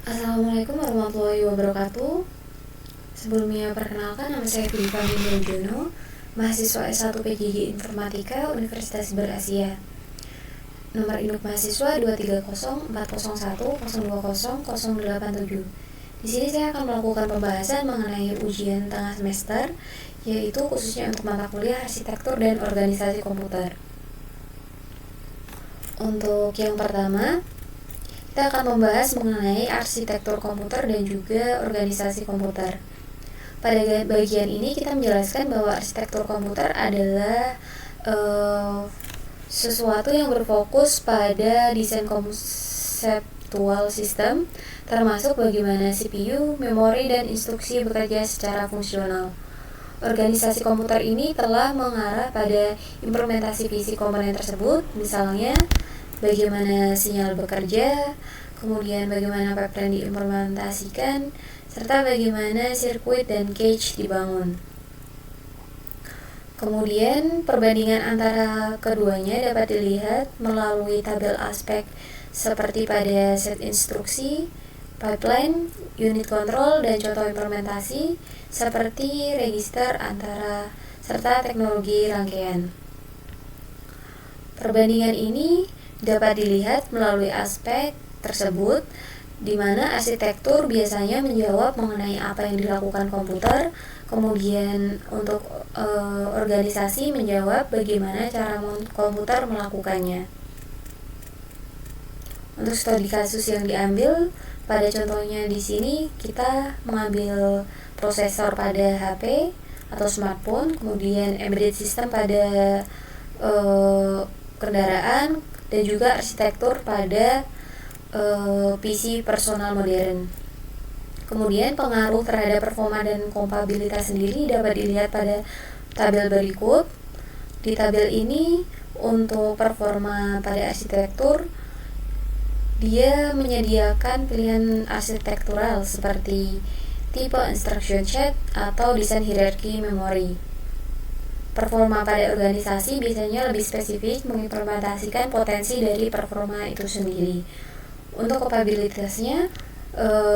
Assalamualaikum warahmatullahi wabarakatuh. Sebelumnya perkenalkan, nama saya Viva Jono, mahasiswa S1 PGG Informatika Universitas Berasia. Nomor induk mahasiswa 2304010102087. Di sini saya akan melakukan pembahasan mengenai ujian tengah semester, yaitu khususnya untuk mata kuliah arsitektur dan organisasi komputer. Untuk yang pertama, kita akan membahas mengenai arsitektur komputer dan juga organisasi komputer. Pada bagian ini kita menjelaskan bahwa arsitektur komputer adalah sesuatu yang berfokus pada desain konseptual sistem, termasuk bagaimana CPU, memori, dan instruksi bekerja secara fungsional. Organisasi komputer ini telah mengarah pada implementasi fisik komponen tersebut, misalnya bagaimana sinyal bekerja, kemudian bagaimana pipeline diimplementasikan, serta bagaimana sirkuit dan cache dibangun. Kemudian perbandingan antara keduanya dapat dilihat melalui tabel aspek seperti pada set instruksi, pipeline, unit control, dan contoh implementasi seperti register antara serta teknologi rangkaian. Perbandingan ini dapat dilihat melalui aspek tersebut, di mana arsitektur biasanya menjawab mengenai apa yang dilakukan komputer, kemudian untuk organisasi menjawab bagaimana cara komputer melakukannya. Untuk studi kasus yang diambil, pada contohnya di sini kita mengambil prosesor pada HP atau smartphone, kemudian embedded system pada kendaraan, dan juga arsitektur pada PC personal modern. Kemudian pengaruh terhadap performa dan kompabilitas sendiri dapat dilihat pada tabel berikut. Di tabel ini untuk performa pada arsitektur, dia menyediakan pilihan arsitektural seperti tipe instruction set atau desain hierarki memori. Performa pada organisasi biasanya lebih spesifik mengimplementasikan potensi dari performa itu sendiri. Untuk kompabilitasnya,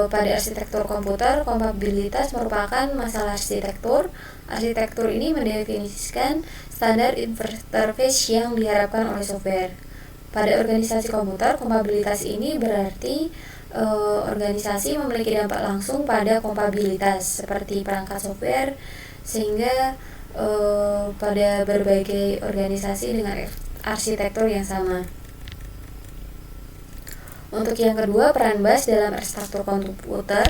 pada arsitektur komputer, kompabilitas merupakan masalah arsitektur. Arsitektur ini mendefinisikan standar interface yang diharapkan oleh software. Pada organisasi komputer, kompabilitas ini berarti organisasi memiliki dampak langsung pada kompabilitas seperti perangkat software, sehingga pada berbagai organisasi dengan arsitektur yang sama. Untuk yang kedua, peran bus dalam arsitektur komputer.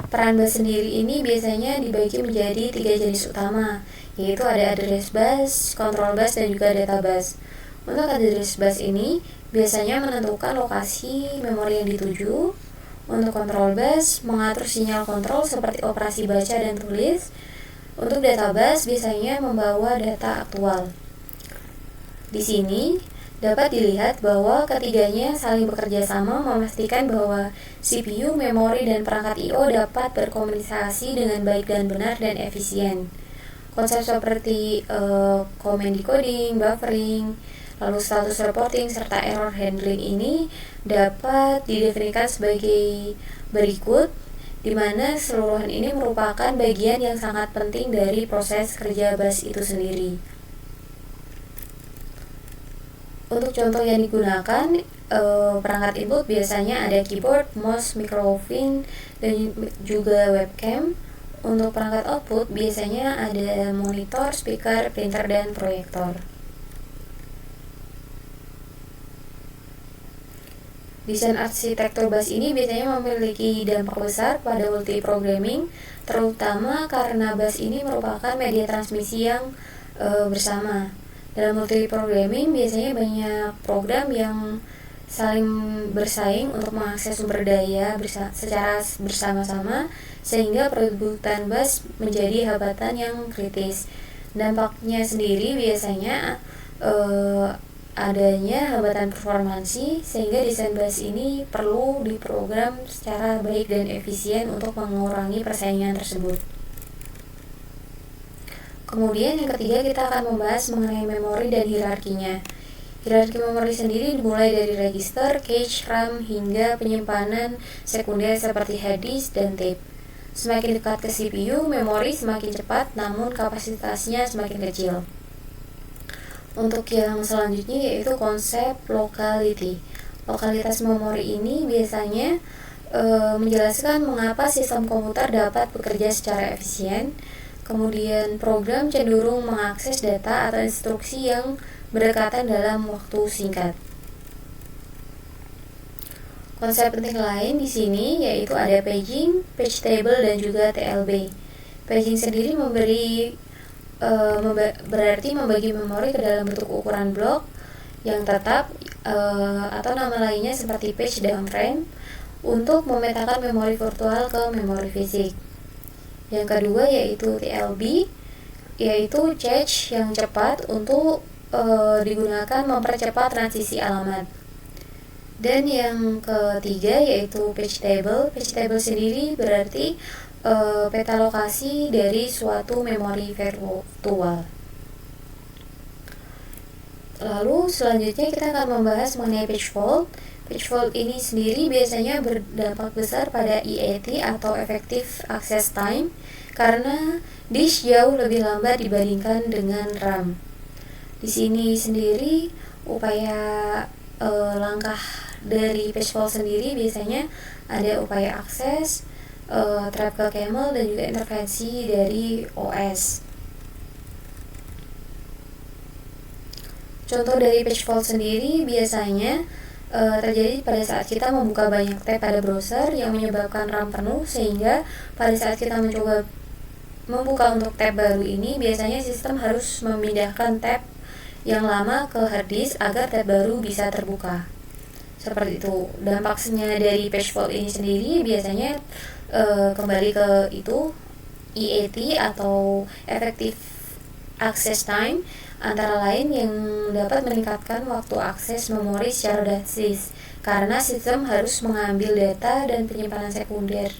Peran bus sendiri ini biasanya dibagi menjadi 3 jenis utama, yaitu ada address bus, control bus, dan juga data bus. Untuk address bus ini biasanya menentukan lokasi memori yang dituju. Untuk control bus mengatur sinyal kontrol seperti operasi baca dan tulis. Untuk database biasanya membawa data aktual. Di sini dapat dilihat bahwa ketiganya saling bekerja sama memastikan bahwa CPU, memori, dan perangkat I/O dapat berkomunikasi dengan baik dan benar dan efisien. Konsep seperti command decoding, buffering, lalu status reporting, serta error handling ini dapat didefinisikan sebagai berikut, di mana keseluruhan ini merupakan bagian yang sangat penting dari proses kerja bus itu sendiri. Untuk contoh yang digunakan, perangkat input biasanya ada keyboard, mouse, microphone, dan juga webcam. Untuk perangkat output biasanya ada monitor, speaker, printer, dan proyektor. Desain arsitektur bus ini biasanya memiliki dampak besar pada multiprogramming, terutama karena bus ini merupakan media transmisi yang bersama. Dalam multiprogramming biasanya banyak program yang saling bersaing untuk mengakses sumber daya secara bersama-sama, sehingga perebutan bus menjadi hambatan yang kritis. Dampaknya sendiri biasanya adanya hambatan performansi, sehingga desain bus ini perlu diprogram secara baik dan efisien untuk mengurangi persaingan tersebut. Kemudian yang ketiga, kita akan membahas mengenai memori dan hierarkinya. Hierarki memori sendiri dimulai dari register, cache, RAM, hingga penyimpanan sekunder seperti hard disk dan tape. Semakin dekat ke CPU, memori semakin cepat, namun kapasitasnya semakin kecil. Untuk yang selanjutnya yaitu konsep locality. Lokalitas memori ini biasanya menjelaskan mengapa sistem komputer dapat bekerja secara efisien. Kemudian program cenderung mengakses data atau instruksi yang berdekatan dalam waktu singkat. Konsep penting lain di sini yaitu ada paging, page table, dan juga TLB. Paging sendiri berarti membagi memori ke dalam bentuk ukuran blok yang tetap atau nama lainnya seperti page dan frame untuk memetakan memori virtual ke memori fisik. Yang kedua yaitu TLB, yaitu cache yang cepat untuk digunakan mempercepat transisi alamat. Dan yang ketiga yaitu page table. Page table sendiri berarti peta lokasi dari suatu memori virtual. Lalu selanjutnya kita akan membahas mengenai page fault. Page fault ini sendiri biasanya berdampak besar pada EAT atau Effective Access Time karena disk jauh lebih lambat dibandingkan dengan RAM. Di sini sendiri upaya langkah dari page fault sendiri biasanya ada upaya akses, trap ke kernel, dan juga intervensi dari OS. Contoh dari page fault sendiri biasanya terjadi pada saat kita membuka banyak tab pada browser yang menyebabkan RAM penuh, sehingga pada saat kita mencoba membuka untuk tab baru ini biasanya sistem harus memindahkan tab yang lama ke hard disk agar tab baru bisa terbuka. Seperti itu. Dampaknya dari page fault ini sendiri biasanya kembali ke itu EAT atau Effective Access Time, antara lain yang dapat meningkatkan waktu akses memori secara drastis karena sistem harus mengambil data dan penyimpanan sekunder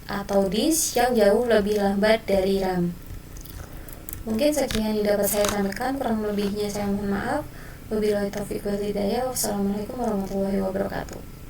atau disk yang jauh lebih lambat dari RAM. Mungkin sekian yang dapat saya sampaikan, kurang lebihnya saya mohon maaf. Wabillahi taufiq wal hidayah. Wassalamualaikum warahmatullahi wabarakatuh.